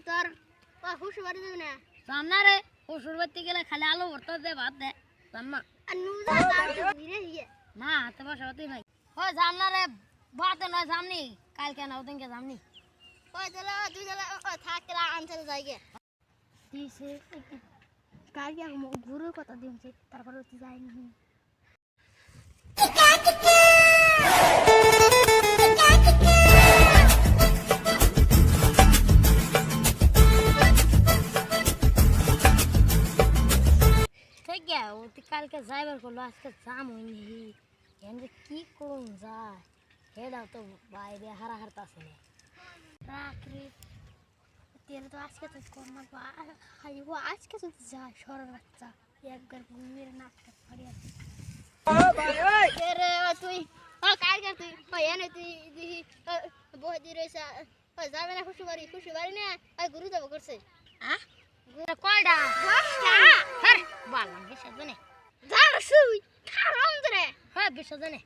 তোর শ্বশুর বাড়ি যাবি না জানা রে শ্বশুর বাড়িতে গেলে খালি আলু ভর্তা দে ভাত দে জানা আর নুজা তার ভিড়ে হিয়ে না হাতে বসে হতেই নাই ও জানা রে ভাত নয় সামনি কালকে না ওদিনকে সামনি ওই চলে তুই চলে থাকলা আনতে যাইগে দিছে কালকে গুরু কথা দিয়েছে তারপরে তুই যাইনি কালকে যাইবার করলো আজকে জাম হয়নি এমনি কি করুন যায় হেডাও তো বাইরে হারা হারতাছে না রাত্রি তেল তো আজকে তো করনা খাইব আজকে যদি যায় সরার বাচ্চা একবার ঘুমিয়ে নাকটা ফাড়িয়া রে তুই কালকে তুই এনে তুই দেখি বই দিয়ে রয়েছে যাবে না খুশি বাড়ি না গুরু যাবো করছে কয়টা 10টা হ্যাঁ বললাম বিসর্জনে যার শুই খারাম রে হ্যাঁ বিসর্জনে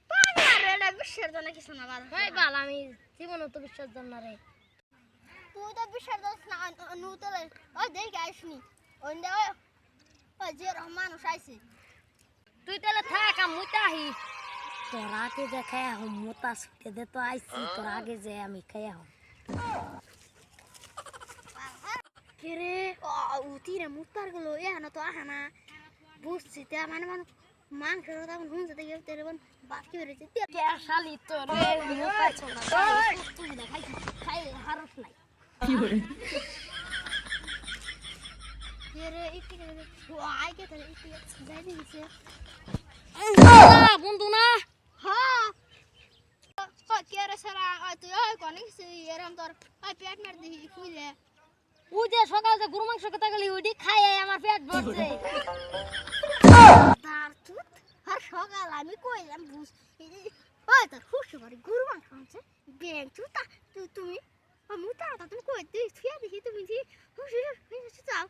পারে না বিসর্জনে কিছু না বাদ হ্যাঁ বল আমি জীবনে তো বিসর্জন না রে তুই তো বিসর্জন না নুতলে ওই দেখে আসনি ওইন্দে ওই যে মানুষ আইছে তুই তাহলে থাক আমি মুতাহি তোর আগে যে খায়া হম মোতা ছুটে দে তো আইছি তোর আগে যে আমি খায়া হম কেরে উতিরে মুতার গুলো এখানে তো আহা না বুঝছি তা মানে মাংসের তখন হুঁজে দেখে তেরে বাকি বেড়েছে শালি তোর মোতা ছোড়া তুই না খাই হারস নাই কেরে ইতি আইকে তাহলে ইতি যাই দিছে বন্ধু না হ্যাঁ কেরে সারা তুই ওই কোনে গেছিস এরম তোর পেট মার দিই খুইলে ওই যে সকালে যে গরু মাংস কথা গেলি ওইটি খাই আমার পেট ভরছে তার তুত আর সকাল আমি কইলাম বুঝ ওই তোর শ্বশুর বাড়ি গরু মাংস আনছে ব্যাংক তুতা তুমি আমি তাড়াতাড়ি তুমি কই তুই দেখি তুমি জি শ্বশুর যাও